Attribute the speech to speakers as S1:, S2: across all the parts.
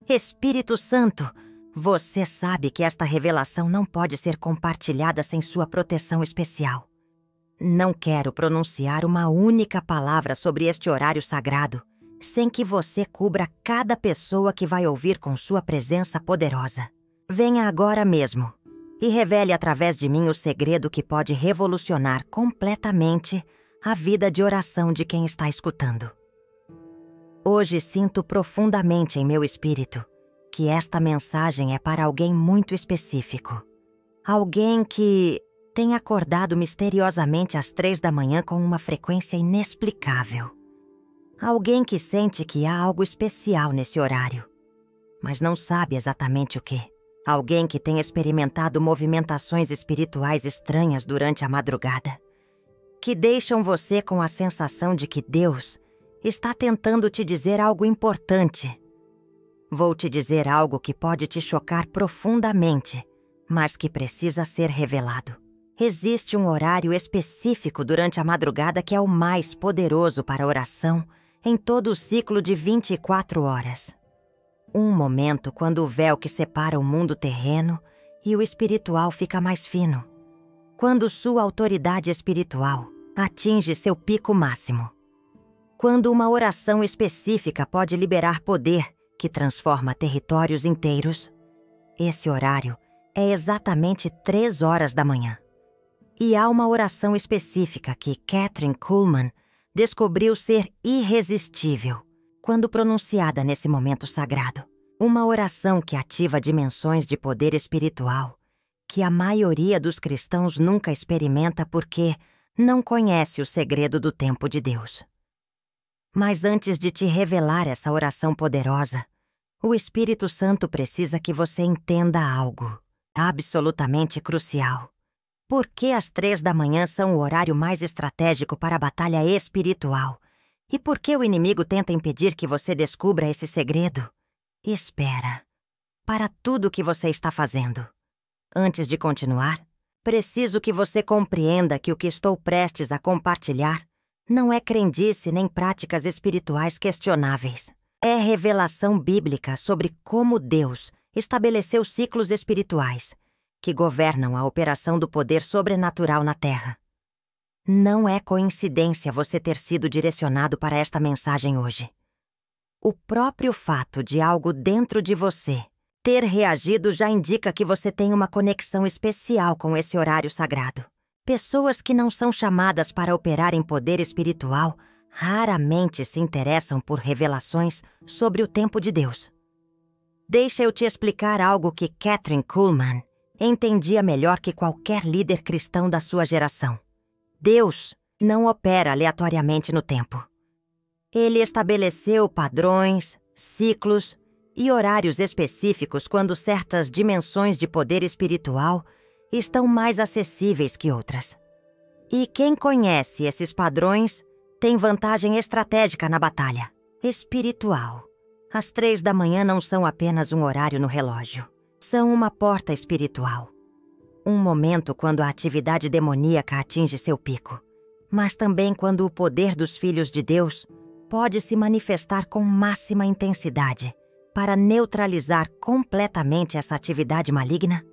S1: Espírito Santo, você sabe que esta revelação não pode ser compartilhada sem sua proteção especial. Não quero pronunciar uma única palavra sobre este horário sagrado, sem que você cubra cada pessoa que vai ouvir com sua presença poderosa. Venha agora mesmo e revele através de mim o segredo que pode revolucionar completamente a vida de oração de quem está escutando. Hoje sinto profundamente em meu espírito que esta mensagem é para alguém muito específico. Alguém que tem acordado misteriosamente às 3 da manhã com uma frequência inexplicável. Alguém que sente que há algo especial nesse horário, mas não sabe exatamente o que. Alguém que tem experimentado movimentações espirituais estranhas durante a madrugada, que deixam você com a sensação de que Deus está tentando te dizer algo importante. Vou te dizer algo que pode te chocar profundamente, mas que precisa ser revelado. Existe um horário específico durante a madrugada que é o mais poderoso para a oração em todo o ciclo de 24 horas. Um momento quando o véu que separa o mundo terreno e o espiritual fica mais fino. Quando sua autoridade espiritual atinge seu pico máximo. Quando uma oração específica pode liberar poder que transforma territórios inteiros. Esse horário é exatamente 3 horas da manhã. E há uma oração específica que Kathryn Kuhlman descobriu ser irresistível quando pronunciada nesse momento sagrado. Uma oração que ativa dimensões de poder espiritual que a maioria dos cristãos nunca experimenta porque não conhece o segredo do tempo de Deus. Mas antes de te revelar essa oração poderosa, o Espírito Santo precisa que você entenda algo absolutamente crucial. Por que as 3 da manhã são o horário mais estratégico para a batalha espiritual? E por que o inimigo tenta impedir que você descubra esse segredo? Espera. Para tudo o que você está fazendo. Antes de continuar, preciso que você compreenda que o que estou prestes a compartilhar não é crendice nem práticas espirituais questionáveis. É revelação bíblica sobre como Deus estabeleceu ciclos espirituais que governam a operação do poder sobrenatural na Terra. Não é coincidência você ter sido direcionado para esta mensagem hoje. O próprio fato de algo dentro de você ter reagido já indica que você tem uma conexão especial com esse horário sagrado. Pessoas que não são chamadas para operar em poder espiritual raramente se interessam por revelações sobre o tempo de Deus. Deixa eu te explicar algo que Kathryn Kuhlman entendia melhor que qualquer líder cristão da sua geração. Deus não opera aleatoriamente no tempo. Ele estabeleceu padrões, ciclos e horários específicos quando certas dimensões de poder espiritual estão mais acessíveis que outras. E quem conhece esses padrões tem vantagem estratégica na batalha espiritual. As 3 da manhã não são apenas um horário no relógio. São uma porta espiritual. Um momento quando a atividade demoníaca atinge seu pico, mas também quando o poder dos filhos de Deus pode se manifestar com máxima intensidade para neutralizar completamente essa atividade maligna.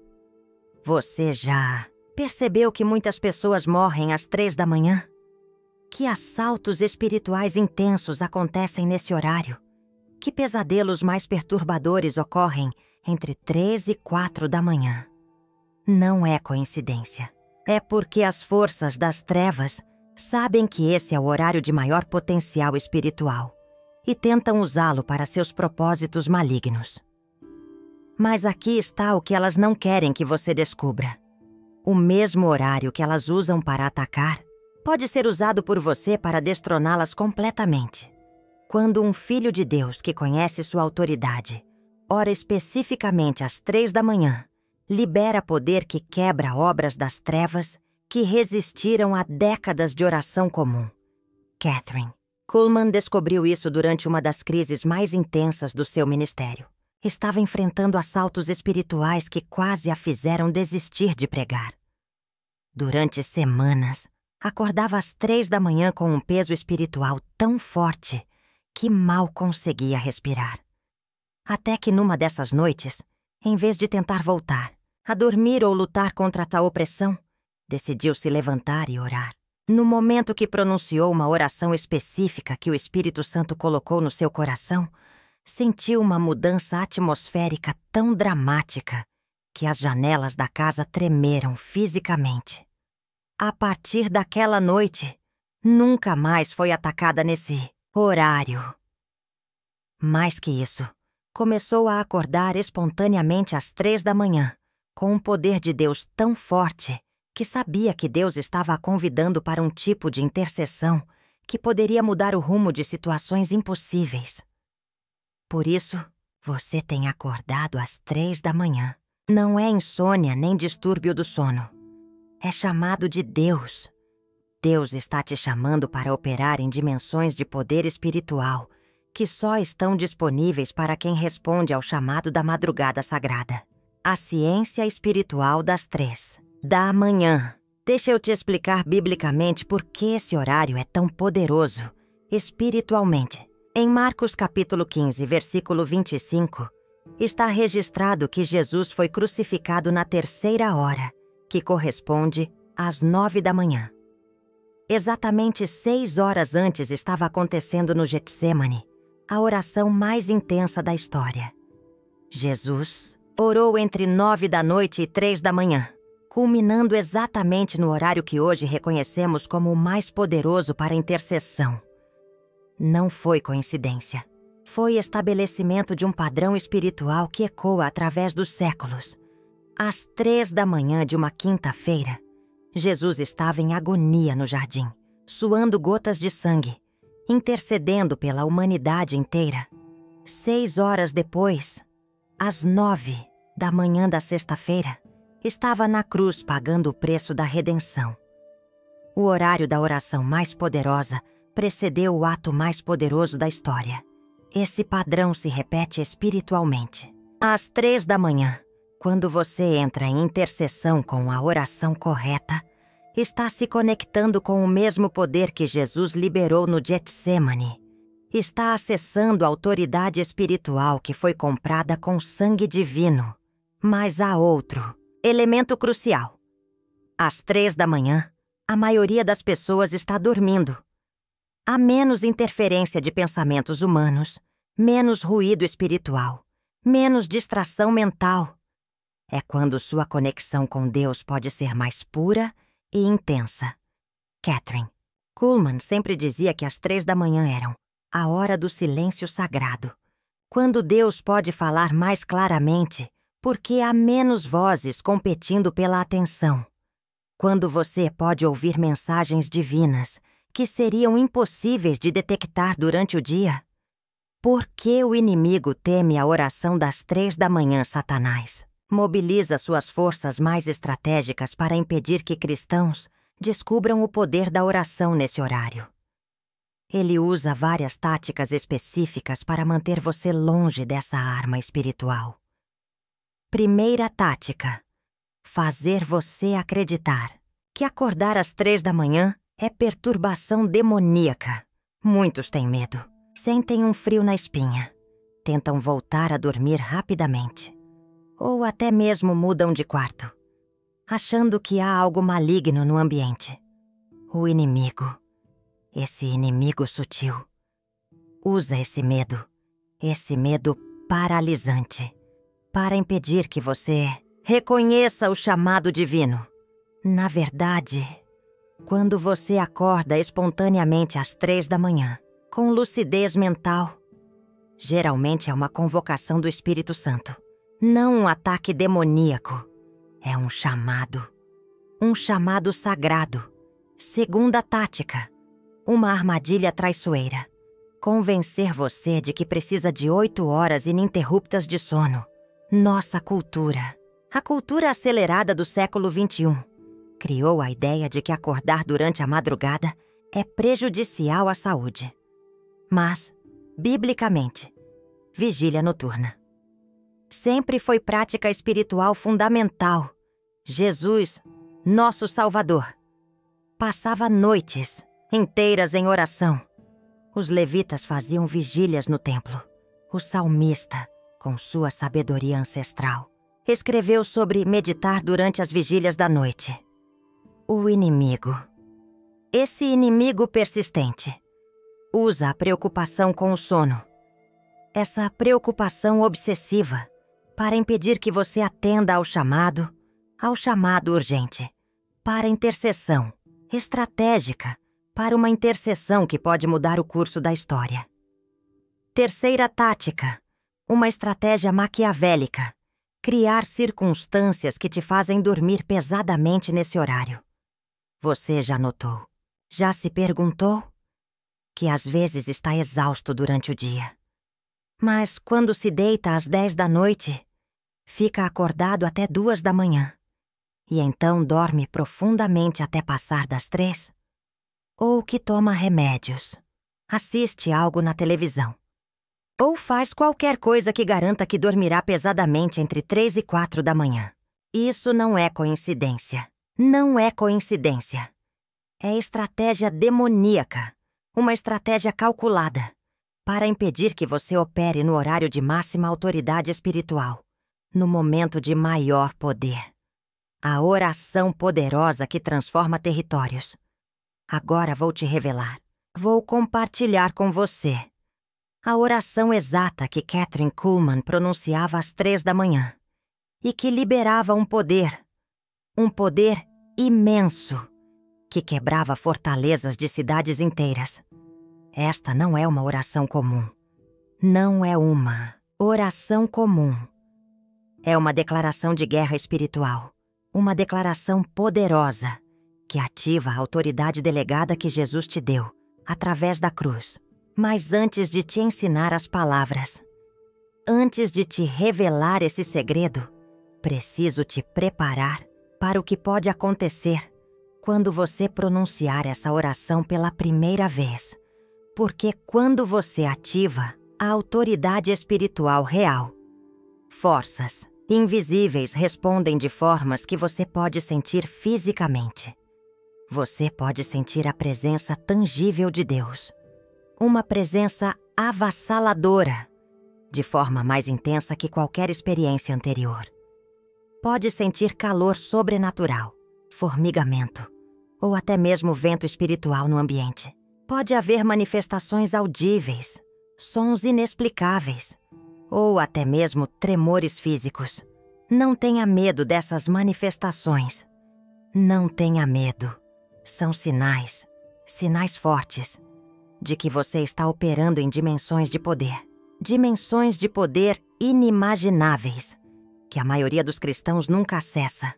S1: Você já percebeu que muitas pessoas morrem às 3 da manhã? Que assaltos espirituais intensos acontecem nesse horário? Que pesadelos mais perturbadores ocorrem entre 3 e 4 da manhã? Não é coincidência. É porque as forças das trevas sabem que esse é o horário de maior potencial espiritual e tentam usá-lo para seus propósitos malignos. Mas aqui está o que elas não querem que você descubra. O mesmo horário que elas usam para atacar pode ser usado por você para destroná-las completamente. Quando um filho de Deus que conhece sua autoridade ora especificamente às 3 da manhã, libera poder que quebra obras das trevas que resistiram a décadas de oração comum. Kathryn Kuhlman descobriu isso durante uma das crises mais intensas do seu ministério. Estava enfrentando assaltos espirituais que quase a fizeram desistir de pregar. Durante semanas, acordava às 3 da manhã com um peso espiritual tão forte que mal conseguia respirar. Até que numa dessas noites, em vez de tentar voltar, a dormir ou lutar contra tal opressão, decidiu se levantar e orar. No momento que pronunciou uma oração específica que o Espírito Santo colocou no seu coração, sentiu uma mudança atmosférica tão dramática que as janelas da casa tremeram fisicamente. A partir daquela noite, nunca mais foi atacada nesse horário. Mais que isso, começou a acordar espontaneamente às 3 da manhã, com um poder de Deus tão forte que sabia que Deus estava a convidando para um tipo de intercessão que poderia mudar o rumo de situações impossíveis. Por isso, você tem acordado às 3 da manhã. Não é insônia nem distúrbio do sono. É chamado de Deus. Deus está te chamando para operar em dimensões de poder espiritual que só estão disponíveis para quem responde ao chamado da madrugada sagrada. A ciência espiritual das 3 da manhã. Deixa eu te explicar biblicamente por que esse horário é tão poderoso espiritualmente. Em Marcos capítulo 15, versículo 25, está registrado que Jesus foi crucificado na 3ª hora, que corresponde às 9 da manhã. Exatamente 6 horas antes estava acontecendo no Getsêmani a oração mais intensa da história. Jesus orou entre 9 da noite e 3 da manhã, culminando exatamente no horário que hoje reconhecemos como o mais poderoso para a intercessão. Não foi coincidência. Foi estabelecimento de um padrão espiritual que ecoa através dos séculos. Às 3 da manhã de uma quinta-feira, Jesus estava em agonia no jardim, suando gotas de sangue, intercedendo pela humanidade inteira. 6 horas depois, às 9 da manhã da sexta-feira, estava na cruz pagando o preço da redenção. O horário da oração mais poderosa precedeu o ato mais poderoso da história. Esse padrão se repete espiritualmente. Às 3 da manhã, quando você entra em intercessão com a oração correta, está se conectando com o mesmo poder que Jesus liberou no Getsêmani. Está acessando a autoridade espiritual que foi comprada com sangue divino. Mas há outro elemento crucial. Às 3 da manhã, a maioria das pessoas está dormindo. Há menos interferência de pensamentos humanos, menos ruído espiritual, menos distração mental. É quando sua conexão com Deus pode ser mais pura e intensa. Catherine Kuhlman sempre dizia que às 3 da manhã eram a hora do silêncio sagrado, quando Deus pode falar mais claramente, porque há menos vozes competindo pela atenção. Quando você pode ouvir mensagens divinas que seriam impossíveis de detectar durante o dia. Por que o inimigo teme a oração das 3 da manhã, Satanás? Mobiliza suas forças mais estratégicas para impedir que cristãos descubram o poder da oração nesse horário. Ele usa várias táticas específicas para manter você longe dessa arma espiritual. Primeira tática: fazer você acreditar que acordar às 3 da manhã é perturbação demoníaca. Muitos têm medo, sentem um frio na espinha, tentam voltar a dormir rapidamente, ou até mesmo mudam de quarto, achando que há algo maligno no ambiente. O inimigo, esse inimigo sutil, usa esse medo paralisante, para impedir que você reconheça o chamado divino. Na verdade, quando você acorda espontaneamente às 3 da manhã, com lucidez mental, geralmente é uma convocação do Espírito Santo, não um ataque demoníaco. É um chamado sagrado. Segunda tática: uma armadilha traiçoeira. Convencer você de que precisa de 8 horas ininterruptas de sono. Nossa cultura, a cultura acelerada do século XXI, criou a ideia de que acordar durante a madrugada é prejudicial à saúde. Mas, biblicamente, vigília noturna sempre foi prática espiritual fundamental. Jesus, nosso Salvador, passava noites inteiras em oração. Os levitas faziam vigílias no templo. O salmista com sua sabedoria ancestral, escreveu sobre meditar durante as vigílias da noite. O inimigo. Esse inimigo persistente usa a preocupação com o sono, essa preocupação obsessiva, para impedir que você atenda ao chamado urgente, para a intercessão estratégica, para uma intercessão que pode mudar o curso da história. Terceira tática, uma estratégia maquiavélica, criar circunstâncias que te fazem dormir pesadamente nesse horário. Você já notou? Já se perguntou? Que às vezes está exausto durante o dia. Mas quando se deita às 10 da noite, fica acordado até 2 da manhã. E então dorme profundamente até passar das 3? Ou que toma remédios, assiste algo na televisão, ou faz qualquer coisa que garanta que dormirá pesadamente entre 3 e 4 da manhã. Isso não é coincidência. Não é coincidência. É estratégia demoníaca, uma estratégia calculada, para impedir que você opere no horário de máxima autoridade espiritual, no momento de maior poder. A oração poderosa que transforma territórios. Agora vou te revelar. Vou compartilhar com você a oração exata que Kathryn Kuhlman pronunciava às 3 da manhã e que liberava um poder imenso, que quebrava fortalezas de cidades inteiras. Esta não é uma oração comum. Não é uma oração comum. É uma declaração de guerra espiritual, uma declaração poderosa que ativa a autoridade delegada que Jesus te deu, através da cruz. Mas antes de te ensinar as palavras, antes de te revelar esse segredo, preciso te preparar para o que pode acontecer quando você pronunciar essa oração pela primeira vez. Porque quando você ativa a autoridade espiritual real, forças invisíveis respondem de formas que você pode sentir fisicamente. Você pode sentir a presença tangível de Deus. Uma presença avassaladora, de forma mais intensa que qualquer experiência anterior. Pode sentir calor sobrenatural, formigamento, ou até mesmo vento espiritual no ambiente. Pode haver manifestações audíveis, sons inexplicáveis, ou até mesmo tremores físicos. Não tenha medo dessas manifestações. Não tenha medo. São sinais fortes, de que você está operando em dimensões de poder inimagináveis, que a maioria dos cristãos nunca acessa.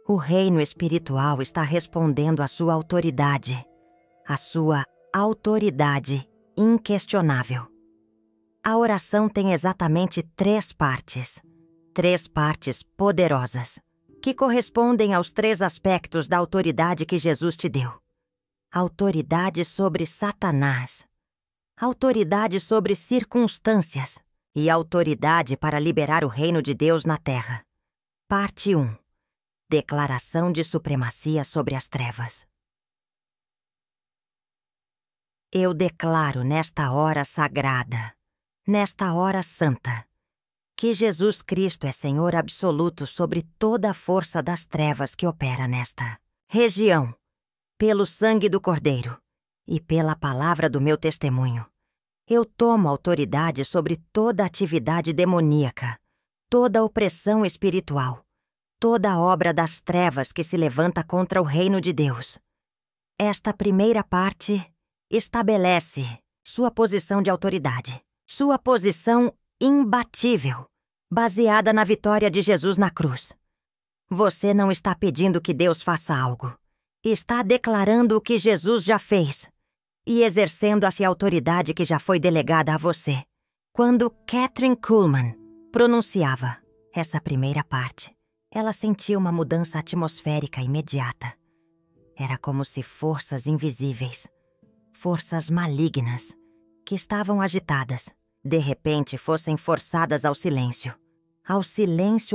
S1: O reino espiritual está respondendo à sua autoridade, a sua autoridade inquestionável. A oração tem exatamente 3 partes poderosas, que correspondem aos 3 aspectos da autoridade que Jesus te deu. Autoridade sobre Satanás, autoridade sobre circunstâncias e autoridade para liberar o reino de Deus na terra. Parte 1. Declaração de supremacia sobre as trevas. Eu declaro nesta hora sagrada, nesta hora santa, que Jesus Cristo é Senhor absoluto sobre toda a força das trevas que opera nesta região, pelo sangue do Cordeiro e pela palavra do meu testemunho. Eu tomo autoridade sobre toda atividade demoníaca, toda opressão espiritual, toda obra das trevas que se levanta contra o reino de Deus. Esta primeira parte estabelece sua posição de autoridade, sua posição imbatível, baseada na vitória de Jesus na cruz. Você não está pedindo que Deus faça algo. Está declarando o que Jesus já fez e exercendo essa autoridade que já foi delegada a você. Quando Kathryn Kuhlman pronunciava essa primeira parte, ela sentia uma mudança atmosférica imediata. Era como se forças invisíveis, forças malignas, que estavam agitadas, de repente fossem forçadas ao silêncio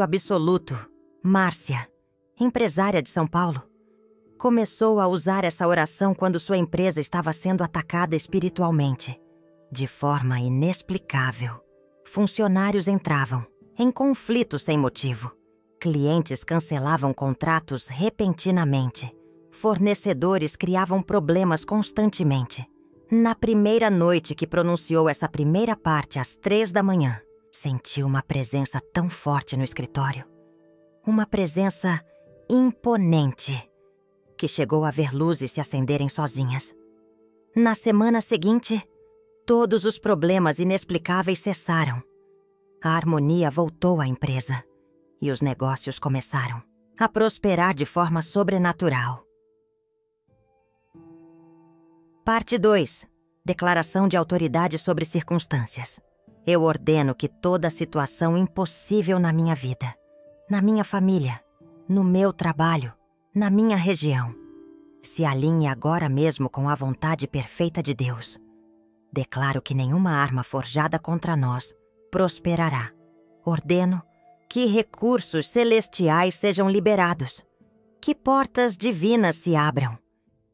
S1: absoluto. Márcia, empresária de São Paulo, começou a usar essa oração quando sua empresa estava sendo atacada espiritualmente, de forma inexplicável. Funcionários entravam, em conflito sem motivo. Clientes cancelavam contratos repentinamente. Fornecedores criavam problemas constantemente. Na primeira noite que pronunciou essa primeira parte às 3 da manhã, senti uma presença tão forte no escritório. Uma presença imponente, que chegou a ver luzes se acenderem sozinhas. Na semana seguinte, todos os problemas inexplicáveis cessaram. A harmonia voltou à empresa e os negócios começaram a prosperar de forma sobrenatural. Parte 2. Declaração de autoridade sobre circunstâncias. Eu ordeno que toda situação impossível na minha vida, na minha família, no meu trabalho, na minha região, se alinhe agora mesmo com a vontade perfeita de Deus. Declaro que nenhuma arma forjada contra nós prosperará. Ordeno que recursos celestiais sejam liberados, que portas divinas se abram,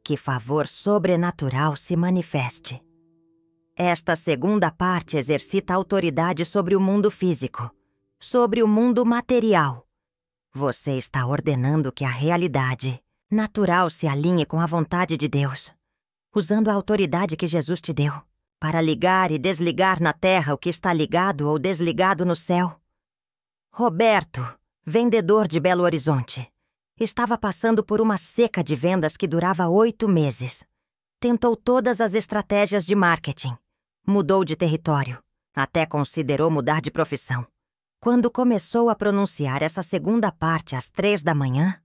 S1: que favor sobrenatural se manifeste. Esta segunda parte exercita autoridade sobre o mundo físico, sobre o mundo material. Você está ordenando que a realidade natural se alinhe com a vontade de Deus, usando a autoridade que Jesus te deu, para ligar e desligar na terra o que está ligado ou desligado no céu. Roberto, vendedor de Belo Horizonte, estava passando por uma seca de vendas que durava 8 meses. Tentou todas as estratégias de marketing. Mudou de território. Até considerou mudar de profissão. Quando começou a pronunciar essa segunda parte às 3 da manhã,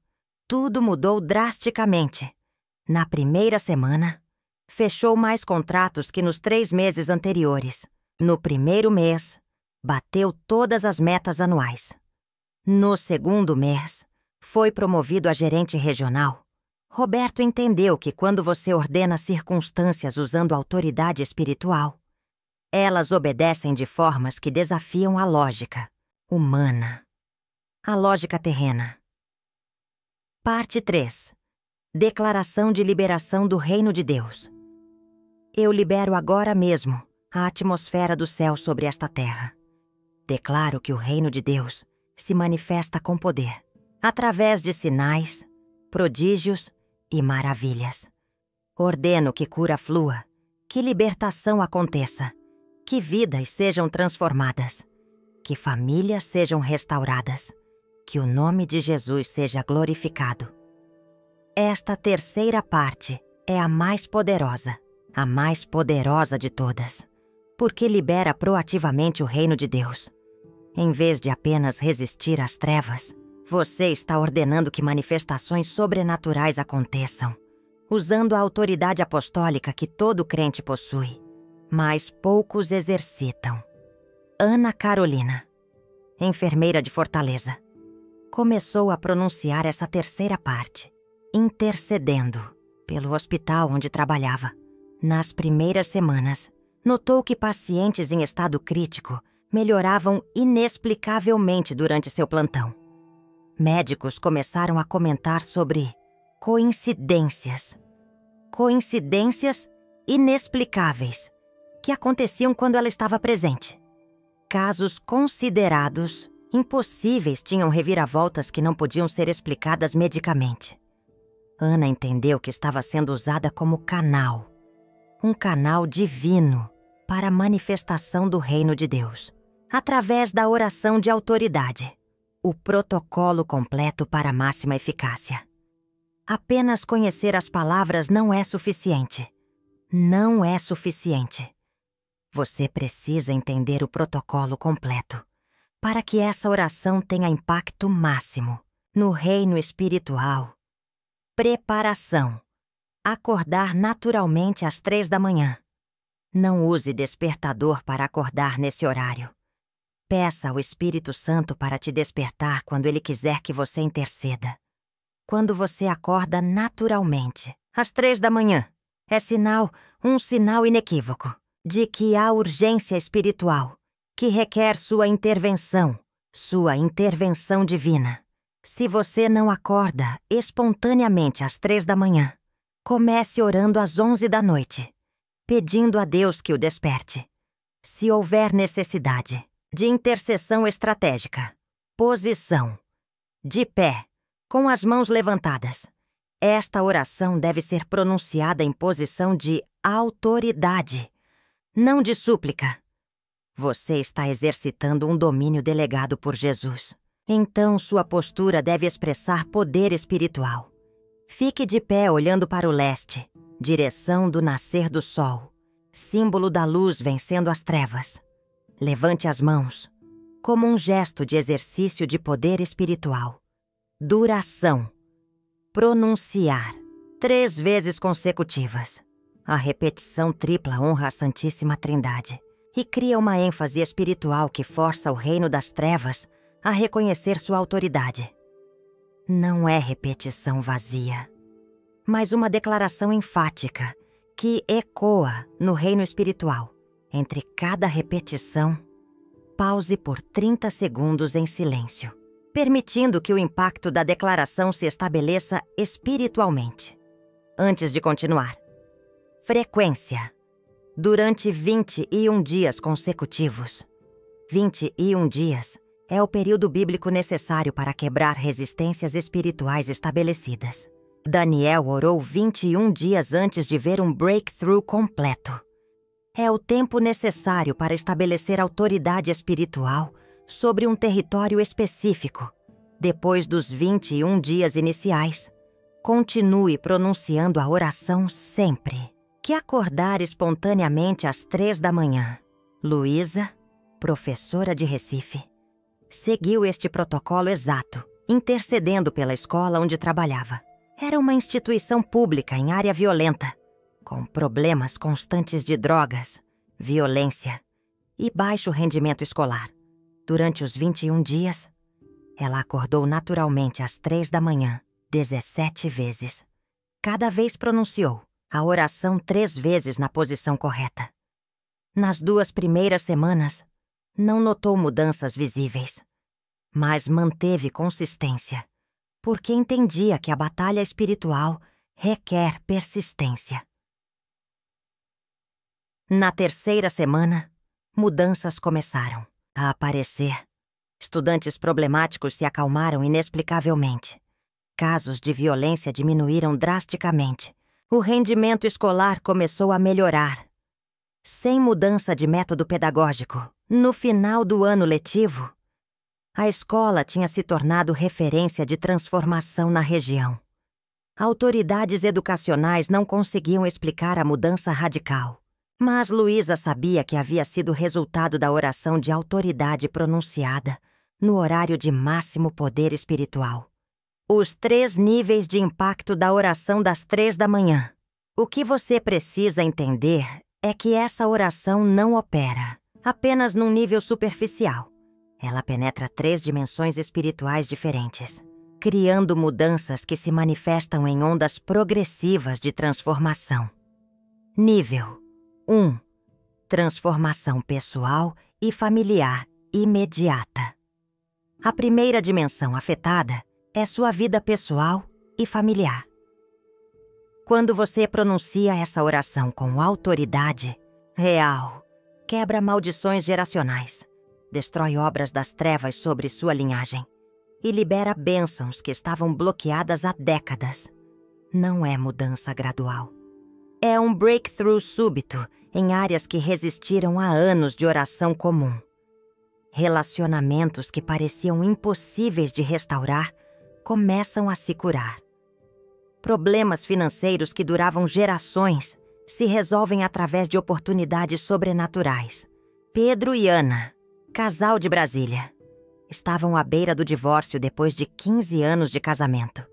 S1: tudo mudou drasticamente. Na primeira semana, fechou mais contratos que nos 3 meses anteriores. No primeiro mês, bateu todas as metas anuais. No segundo mês, foi promovido a gerente regional. Roberto entendeu que quando você ordena circunstâncias usando autoridade espiritual, elas obedecem de formas que desafiam a lógica humana, a lógica terrena. Parte 3. Declaração de liberação do Reino de Deus. Eu libero agora mesmo a atmosfera do céu sobre esta terra. Declaro que o Reino de Deus se manifesta com poder, através de sinais, prodígios e maravilhas. Ordeno que cura flua, que libertação aconteça, que vidas sejam transformadas, que famílias sejam restauradas, que o nome de Jesus seja glorificado. Esta terceira parte é a mais poderosa de todas, porque libera proativamente o reino de Deus. Em vez de apenas resistir às trevas, você está ordenando que manifestações sobrenaturais aconteçam, usando a autoridade apostólica que todo crente possui, mas poucos exercitam. Ana Carolina, enfermeira de Fortaleza, começou a pronunciar essa terceira parte, intercedendo pelo hospital onde trabalhava. Nas primeiras semanas, notou que pacientes em estado crítico melhoravam inexplicavelmente durante seu plantão. Médicos começaram a comentar sobre coincidências inexplicáveis que aconteciam quando ela estava presente. Casos considerados impossíveis tinham reviravoltas que não podiam ser explicadas medicamente. Ana entendeu que estava sendo usada como canal, um canal divino para a manifestação do reino de Deus, através da oração de autoridade, o protocolo completo para a máxima eficácia. Apenas conhecer as palavras não é suficiente. Não é suficiente. Você precisa entender o protocolo completo para que essa oração tenha impacto máximo no reino espiritual. Preparação. Acordar naturalmente às 3 da manhã. Não use despertador para acordar nesse horário. Peça ao Espírito Santo para te despertar quando ele quiser que você interceda. Quando você acorda naturalmente, às 3 da manhã, é um sinal inequívoco de que há urgência espiritual, que requer sua intervenção divina. Se você não acorda espontaneamente às 3 da manhã, comece orando às 11 da noite, pedindo a Deus que o desperte. Se houver necessidade, De intercessão estratégica. Posição. De pé, com as mãos levantadas. Esta oração deve ser pronunciada em posição de autoridade, não de súplica. Você está exercitando um domínio delegado por Jesus. Então, sua postura deve expressar poder espiritual. Fique de pé olhando para o leste, direção do nascer do sol, símbolo da luz vencendo as trevas. Levante as mãos, como um gesto de exercício de poder espiritual. Duração. Pronunciar. 3 vezes consecutivas. A repetição tripla honra a Santíssima Trindade e cria uma ênfase espiritual que força o reino das trevas a reconhecer sua autoridade. Não é repetição vazia, mas uma declaração enfática que ecoa no reino espiritual. Entre cada repetição, pause por 30 segundos em silêncio, permitindo que o impacto da declaração se estabeleça espiritualmente. Antes de continuar. Frequência. Durante 21 dias consecutivos. 21 dias é o período bíblico necessário para quebrar resistências espirituais estabelecidas. Daniel orou 21 dias antes de ver um breakthrough completo. É o tempo necessário para estabelecer autoridade espiritual sobre um território específico. Depois dos 21 dias iniciais, continue pronunciando a oração sempre. Que acordar espontaneamente às 3 da manhã. Luísa, professora de Recife, seguiu este protocolo exato, intercedendo pela escola onde trabalhava. Era uma instituição pública em área violenta, com problemas constantes de drogas, violência e baixo rendimento escolar. Durante os 21 dias, ela acordou naturalmente às 3 da manhã, 17 vezes. Cada vez pronunciou a oração 3 vezes na posição correta. Nas 2 primeiras semanas, não notou mudanças visíveis, mas manteve consistência, porque entendia que a batalha espiritual requer persistência. Na 3ª semana, mudanças começaram a aparecer. Estudantes problemáticos se acalmaram inexplicavelmente. Casos de violência diminuíram drasticamente. O rendimento escolar começou a melhorar. Sem mudança de método pedagógico, no final do ano letivo, a escola tinha se tornado referência de transformação na região. Autoridades educacionais não conseguiam explicar a mudança radical, mas Luísa sabia que havia sido resultado da oração de autoridade pronunciada no horário de máximo poder espiritual. Os 3 níveis de impacto da oração das 3 da manhã. O que você precisa entender é que essa oração não opera apenas num nível superficial. Ela penetra 3 dimensões espirituais diferentes, criando mudanças que se manifestam em ondas progressivas de transformação. Nível 1. Transformação pessoal e familiar imediata. A primeira dimensão afetada é sua vida pessoal e familiar. Quando você pronuncia essa oração com autoridade real, quebra maldições geracionais, destrói obras das trevas sobre sua linhagem e libera bênçãos que estavam bloqueadas há décadas. Não é mudança gradual. É um breakthrough súbito em áreas que resistiram a anos de oração comum. Relacionamentos que pareciam impossíveis de restaurar começam a se curar. Problemas financeiros que duravam gerações se resolvem através de oportunidades sobrenaturais. Pedro e Ana, casal de Brasília, estavam à beira do divórcio depois de 15 anos de casamento.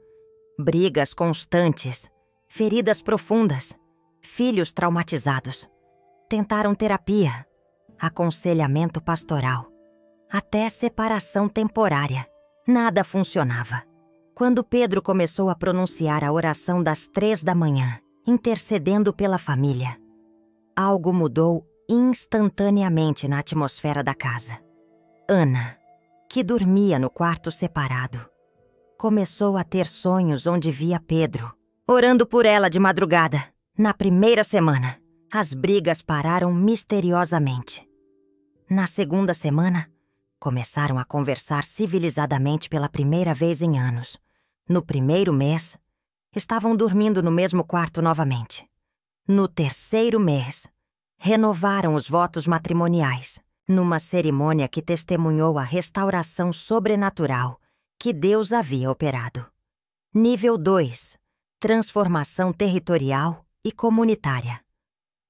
S1: Brigas constantes, feridas profundas, filhos traumatizados. Tentaram terapia, aconselhamento pastoral, até separação temporária. Nada funcionava. Quando Pedro começou a pronunciar a oração das 3 da manhã, intercedendo pela família, algo mudou instantaneamente na atmosfera da casa. Ana, que dormia no quarto separado, começou a ter sonhos onde via Pedro, orando por ela de madrugada. Na primeira semana, as brigas pararam misteriosamente. Na segunda semana, começaram a conversar civilizadamente pela primeira vez em anos. No primeiro mês, estavam dormindo no mesmo quarto novamente. No terceiro mês, renovaram os votos matrimoniais, numa cerimônia que testemunhou a restauração sobrenatural que Deus havia operado. Nível 2. Transformação territorial e comunitária.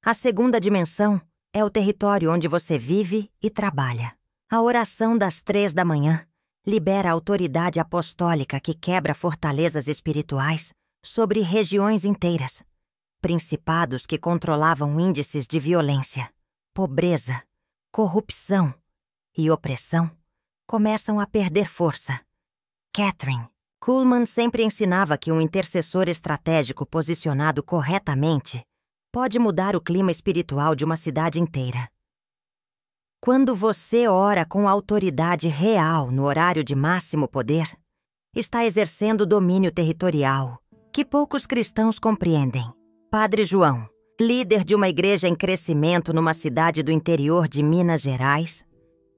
S1: A segunda dimensão é o território onde você vive e trabalha. A oração das 3 da manhã libera a autoridade apostólica que quebra fortalezas espirituais sobre regiões inteiras. Principados que controlavam índices de violência, pobreza, corrupção e opressão começam a perder força. Kathryn Kuhlman sempre ensinava que um intercessor estratégico posicionado corretamente pode mudar o clima espiritual de uma cidade inteira. Quando você ora com autoridade real no horário de máximo poder, está exercendo domínio territorial, que poucos cristãos compreendem. Padre João, líder de uma igreja em crescimento numa cidade do interior de Minas Gerais,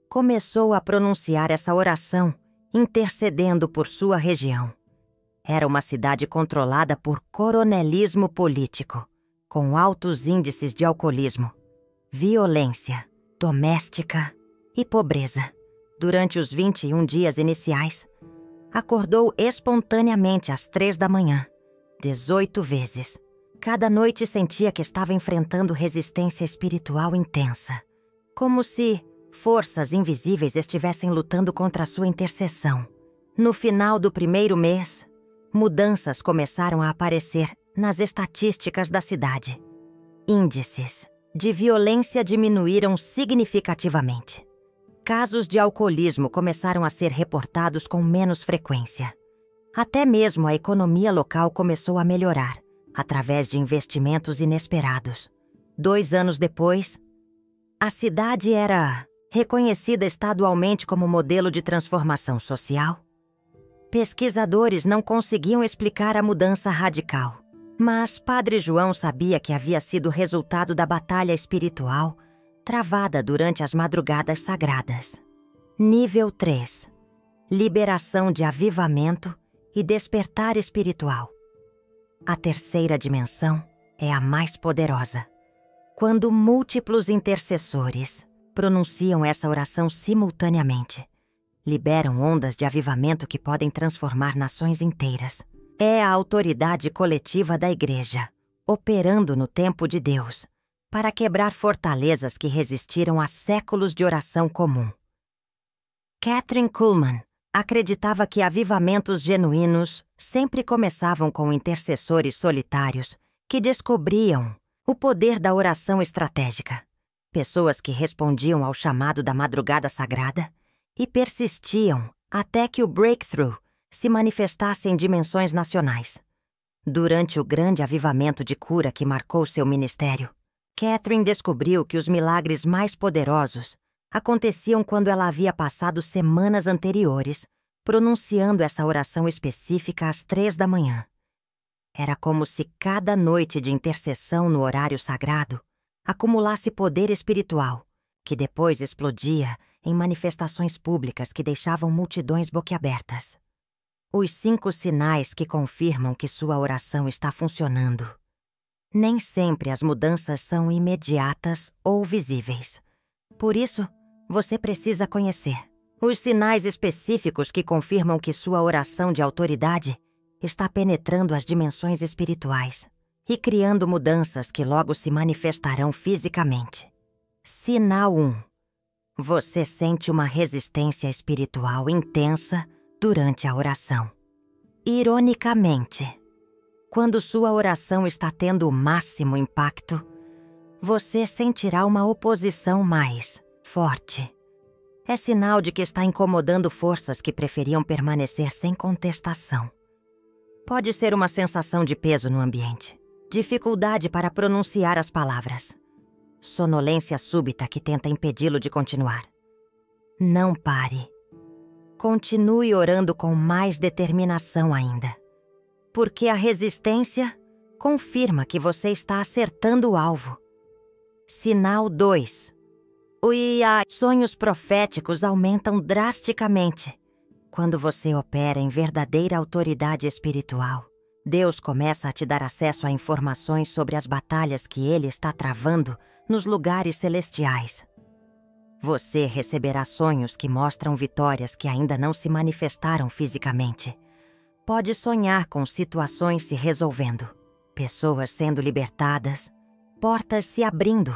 S1: começou a pronunciar essa oração, intercedendo por sua região. Era uma cidade controlada por coronelismo político, com altos índices de alcoolismo, violência doméstica e pobreza. Durante os 21 dias iniciais, acordou espontaneamente às 3 da manhã, 18 vezes. Cada noite sentia que estava enfrentando resistência espiritual intensa, como se forças invisíveis estivessem lutando contra a sua intercessão. No final do primeiro mês, mudanças começaram a aparecer nas estatísticas da cidade. Índices de violência diminuíram significativamente. Casos de alcoolismo começaram a ser reportados com menos frequência. Até mesmo a economia local começou a melhorar, através de investimentos inesperados. 2 anos depois, a cidade era reconhecida estadualmente como modelo de transformação social. Pesquisadores não conseguiam explicar a mudança radical, mas Padre João sabia que havia sido resultado da batalha espiritual travada durante as madrugadas sagradas. Nível 3. Liberação de avivamento e despertar espiritual. A terceira dimensão é a mais poderosa. Quando múltiplos intercessores pronunciam essa oração simultaneamente, liberam ondas de avivamento que podem transformar nações inteiras. É a autoridade coletiva da Igreja, operando no tempo de Deus, para quebrar fortalezas que resistiram a séculos de oração comum. Kathryn Kuhlman acreditava que avivamentos genuínos sempre começavam com intercessores solitários que descobriam o poder da oração estratégica. Pessoas que respondiam ao chamado da madrugada sagrada e persistiam até que o breakthrough se manifestasse em dimensões nacionais. Durante o grande avivamento de cura que marcou seu ministério, Kathryn descobriu que os milagres mais poderosos aconteciam quando ela havia passado semanas anteriores pronunciando essa oração específica às 3 da manhã. Era como se cada noite de intercessão no horário sagrado acumulasse poder espiritual, que depois explodia em manifestações públicas que deixavam multidões boquiabertas. Os 5 sinais que confirmam que sua oração está funcionando. Nem sempre as mudanças são imediatas ou visíveis. Por isso, você precisa conhecer os sinais específicos que confirmam que sua oração de autoridade está penetrando as dimensões espirituais e criando mudanças que logo se manifestarão fisicamente. Sinal 1. Você sente uma resistência espiritual intensa durante a oração. Ironicamente, quando sua oração está tendo o máximo impacto, você sentirá uma oposição mais forte. É sinal de que está incomodando forças que preferiam permanecer sem contestação. Pode ser uma sensação de peso no ambiente, dificuldade para pronunciar as palavras, sonolência súbita que tenta impedi-lo de continuar. Não pare. Continue orando com mais determinação ainda, porque a resistência confirma que você está acertando o alvo. Sinal 2. Sonhos proféticos aumentam drasticamente. Quando você opera em verdadeira autoridade espiritual, Deus começa a te dar acesso a informações sobre as batalhas que Ele está travando nos lugares celestiais. Você receberá sonhos que mostram vitórias que ainda não se manifestaram fisicamente. Pode sonhar com situações se resolvendo, pessoas sendo libertadas, portas se abrindo.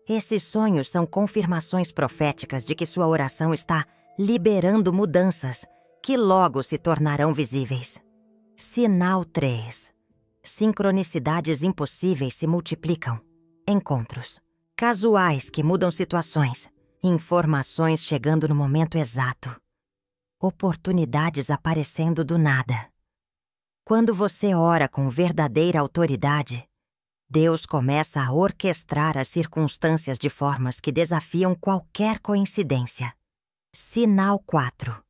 S1: Esses sonhos são confirmações proféticas de que sua oração está liberando mudanças que logo se tornarão visíveis. Sinal 3. Sincronicidades impossíveis se multiplicam. Encontros casuais que mudam situações. Informações chegando no momento exato. Oportunidades aparecendo do nada. Quando você ora com verdadeira autoridade, Deus começa a orquestrar as circunstâncias de formas que desafiam qualquer coincidência. Sinal 4.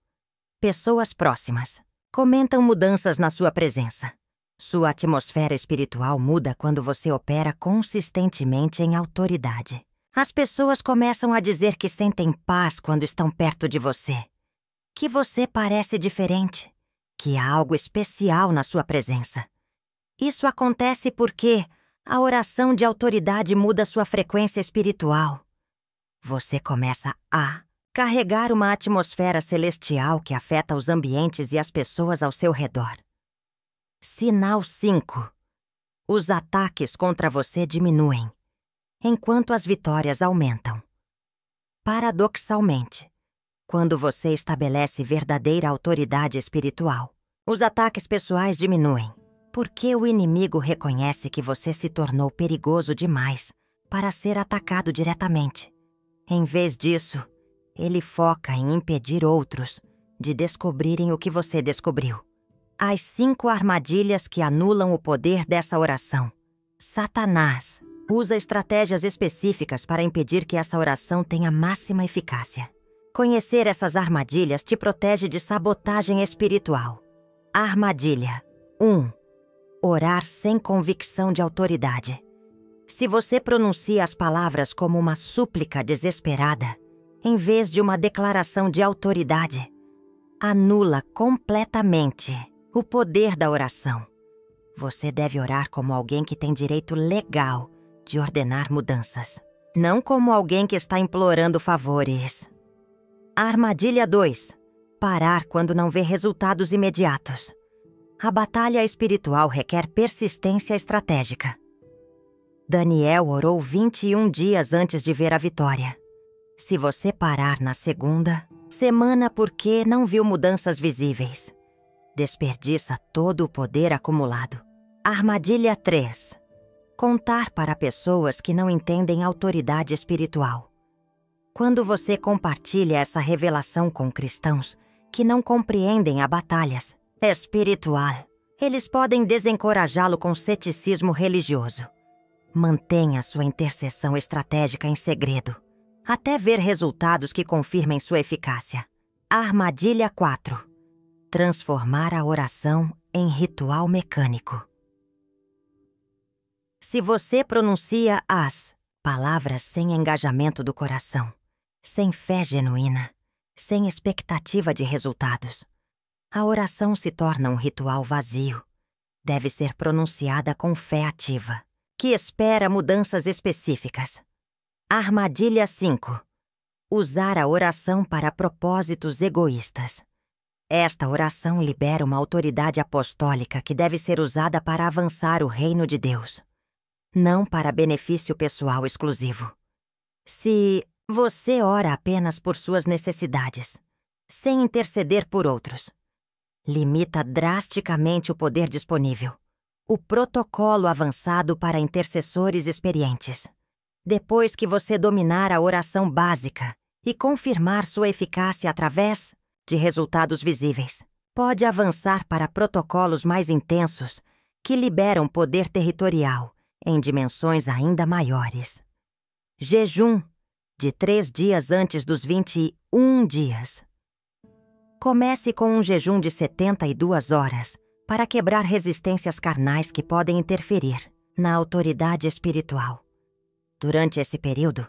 S1: Pessoas próximas comentam mudanças na sua presença. Sua atmosfera espiritual muda quando você opera consistentemente em autoridade. As pessoas começam a dizer que sentem paz quando estão perto de você, que você parece diferente, que há algo especial na sua presença. Isso acontece porque a oração de autoridade muda sua frequência espiritual. Você começa a carregar uma atmosfera celestial que afeta os ambientes e as pessoas ao seu redor. Sinal 5. Os ataques contra você diminuem, enquanto as vitórias aumentam. Paradoxalmente, quando você estabelece verdadeira autoridade espiritual, os ataques pessoais diminuem, porque o inimigo reconhece que você se tornou perigoso demais para ser atacado diretamente. Em vez disso, ele foca em impedir outros de descobrirem o que você descobriu. As 5 armadilhas que anulam o poder dessa oração. Satanás usa estratégias específicas para impedir que essa oração tenha máxima eficácia. Conhecer essas armadilhas te protege de sabotagem espiritual. Armadilha 1. Orar sem convicção de autoridade. Se você pronuncia as palavras como uma súplica desesperada, em vez de uma declaração de autoridade, anula completamente o poder da oração. Você deve orar como alguém que tem direito legal de ordenar mudanças, não como alguém que está implorando favores. Armadilha 2. Parar quando não vê resultados imediatos. A batalha espiritual requer persistência estratégica. Daniel orou 21 dias antes de ver a vitória. Se você parar na segunda semana porque não viu mudanças visíveis, desperdiça todo o poder acumulado. Armadilha 3. Contar para pessoas que não entendem autoridade espiritual. Quando você compartilha essa revelação com cristãos que não compreendem a batalhas espiritual, eles podem desencorajá-lo com ceticismo religioso. Mantenha sua intercessão estratégica em segredo, até ver resultados que confirmem sua eficácia. Armadilha 4. Transformar a oração em ritual mecânico. Se você pronuncia as palavras sem engajamento do coração, sem fé genuína, sem expectativa de resultados, a oração se torna um ritual vazio. Deve ser pronunciada com fé ativa, que espera mudanças específicas. Armadilha 5. Usar a oração para propósitos egoístas. Esta oração libera uma autoridade apostólica que deve ser usada para avançar o reino de Deus, não para benefício pessoal exclusivo. Se você ora apenas por suas necessidades, sem interceder por outros, limita drasticamente o poder disponível. O protocolo avançado para intercessores experientes. Depois que você dominar a oração básica e confirmar sua eficácia através de resultados visíveis, pode avançar para protocolos mais intensos que liberam poder territorial em dimensões ainda maiores. Jejum de 3 dias antes dos 21 dias. Comece com um jejum de 72 horas para quebrar resistências carnais que podem interferir na autoridade espiritual. Durante esse período,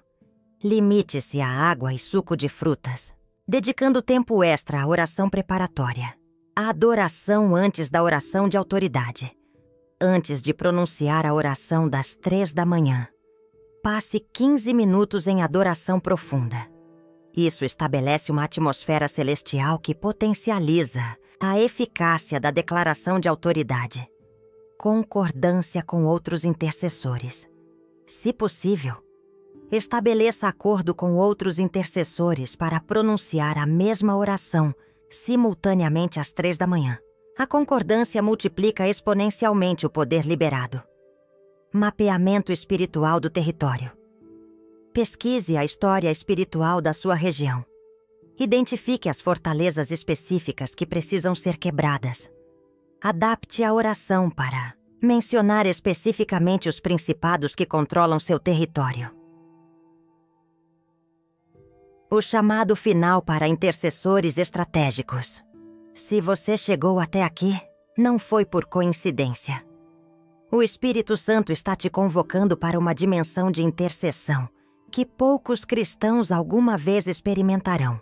S1: Limite-se a água e suco de frutas, dedicando tempo extra à oração preparatória. A adoração antes da oração de autoridade. Antes de pronunciar a oração das 3 da manhã, passe 15 minutos em adoração profunda. Isso estabelece uma atmosfera celestial que potencializa a eficácia da declaração de autoridade. Concordância com outros intercessores. Se possível, estabeleça acordo com outros intercessores para pronunciar a mesma oração simultaneamente às 3 da manhã. A concordância multiplica exponencialmente o poder liberado. Mapeamento espiritual do território. Pesquise a história espiritual da sua região. Identifique as fortalezas específicas que precisam ser quebradas. Adapte a oração para mencionar especificamente os principados que controlam seu território. O chamado final para intercessores estratégicos. Se você chegou até aqui, não foi por coincidência. O Espírito Santo está te convocando para uma dimensão de intercessão que poucos cristãos alguma vez experimentarão.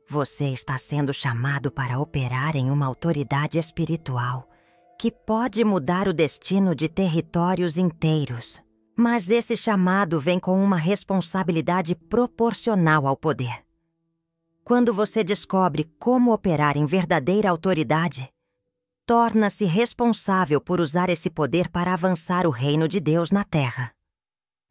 S1: Você está sendo chamado para operar em uma autoridade espiritual que pode mudar o destino de territórios inteiros. Mas esse chamado vem com uma responsabilidade proporcional ao poder. Quando você descobre como operar em verdadeira autoridade, torna-se responsável por usar esse poder para avançar o reino de Deus na Terra.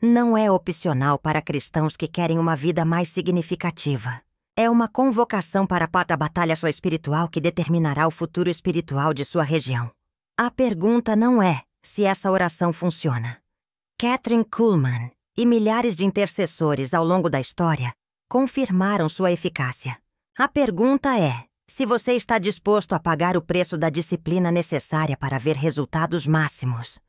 S1: Não é opcional para cristãos que querem uma vida mais significativa. É uma convocação para a batalha espiritual que determinará o futuro espiritual de sua região. A pergunta não é se essa oração funciona. Kathryn Kuhlman e milhares de intercessores ao longo da história confirmaram sua eficácia. A pergunta é se você está disposto a pagar o preço da disciplina necessária para ver resultados máximos.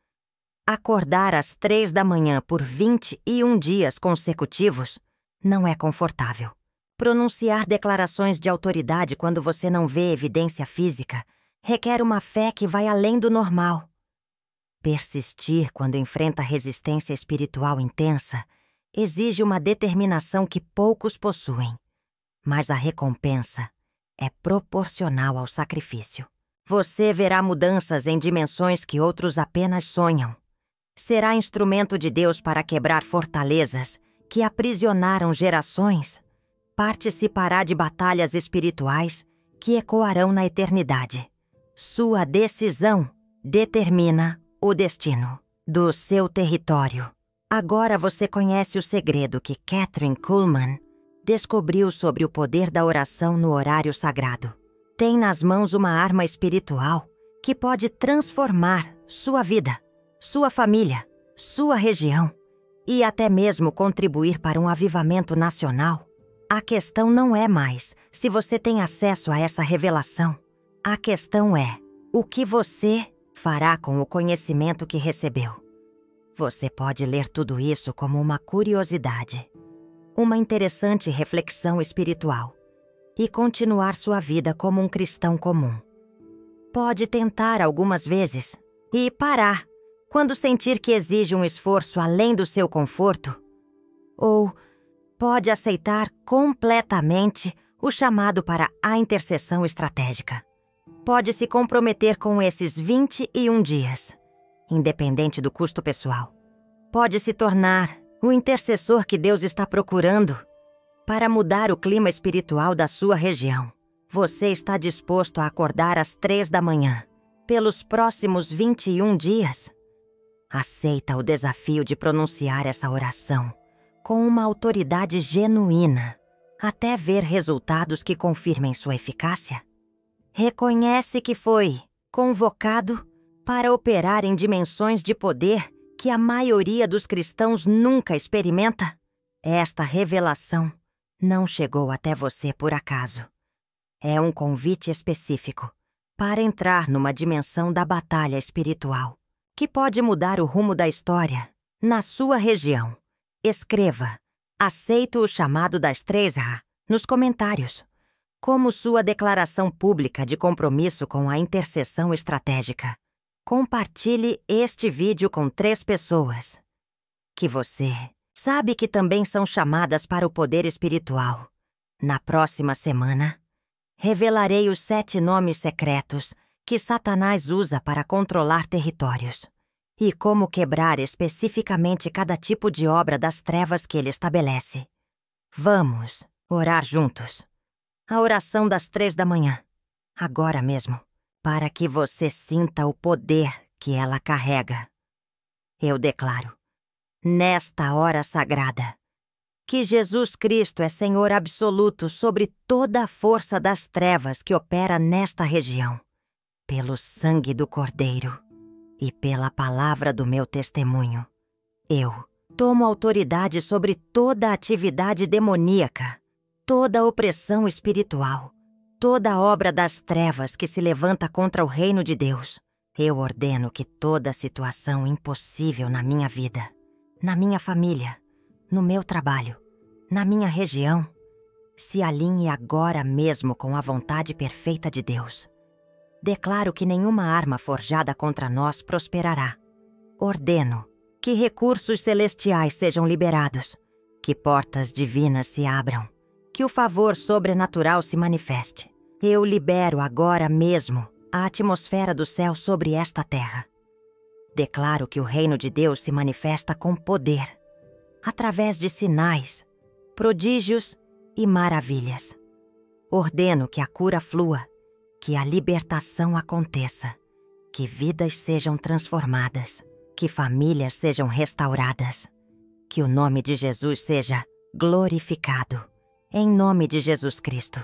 S1: Acordar às 3 da manhã por 21 dias consecutivos não é confortável. Pronunciar declarações de autoridade quando você não vê evidência física requer uma fé que vai além do normal. Persistir quando enfrenta resistência espiritual intensa exige uma determinação que poucos possuem, mas a recompensa é proporcional ao sacrifício. Você verá mudanças em dimensões que outros apenas sonham. Será instrumento de Deus para quebrar fortalezas que aprisionaram gerações. Participará de batalhas espirituais que ecoarão na eternidade. Sua decisão determina o destino do seu território. Agora você conhece o segredo que Kathryn Kuhlman descobriu sobre o poder da oração no horário sagrado. Tem nas mãos uma arma espiritual que pode transformar sua vida, sua família, sua região e até mesmo contribuir para um avivamento nacional. A questão não é mais se você tem acesso a essa revelação. A questão é o que você fará com o conhecimento que recebeu. Você pode ler tudo isso como uma curiosidade, uma interessante reflexão espiritual e continuar sua vida como um cristão comum. Pode tentar algumas vezes e parar quando sentir que exige um esforço além do seu conforto, ou pode aceitar completamente o chamado para a intercessão estratégica. Pode se comprometer com esses 21 dias, independente do custo pessoal. Pode se tornar o intercessor que Deus está procurando para mudar o clima espiritual da sua região. Você está disposto a acordar às 3 da manhã pelos próximos 21 dias? Aceita o desafio de pronunciar essa oração com uma autoridade genuína, até ver resultados que confirmem sua eficácia? Reconhece que foi convocado para operar em dimensões de poder que a maioria dos cristãos nunca experimenta? Esta revelação não chegou até você por acaso. É um convite específico para entrar numa dimensão da batalha espiritual que pode mudar o rumo da história na sua região. Escreva "Aceito o chamado das 3 nos comentários como sua declaração pública de compromisso com a intercessão estratégica. Compartilhe este vídeo com 3 pessoas que você Sabe que também são chamadas para o poder espiritual. Na próxima semana, revelarei os 7 nomes secretos que Satanás usa para controlar territórios e como quebrar especificamente cada tipo de obra das trevas que ele estabelece. Vamos orar juntos. A oração das 3 da manhã, agora mesmo, para que você sinta o poder que ela carrega. Eu declaro, nesta hora sagrada, que Jesus Cristo é Senhor absoluto sobre toda a força das trevas que opera nesta região, pelo sangue do Cordeiro e pela palavra do meu testemunho. Eu tomo autoridade sobre toda atividade demoníaca, toda opressão espiritual, toda obra das trevas que se levanta contra o reino de Deus. Eu ordeno que toda situação impossível na minha vida, na minha família, no meu trabalho, na minha região, se alinhe agora mesmo com a vontade perfeita de Deus. Declaro que nenhuma arma forjada contra nós prosperará. Ordeno que recursos celestiais sejam liberados, que portas divinas se abram, que o favor sobrenatural se manifeste. Eu libero agora mesmo a atmosfera do céu sobre esta terra. Declaro que o reino de Deus se manifesta com poder, através de sinais, prodígios e maravilhas. Ordeno que a cura flua, que a libertação aconteça, que vidas sejam transformadas, que famílias sejam restauradas, que o nome de Jesus seja glorificado, em nome de Jesus Cristo,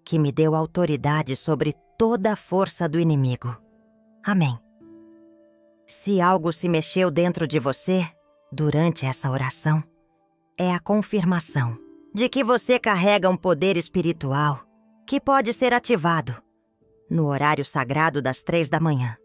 S1: que me deu autoridade sobre toda a força do inimigo. Amém. Se algo se mexeu dentro de você durante essa oração, é a confirmação de que você carrega um poder espiritual que pode ser ativado no horário sagrado das 3 da manhã.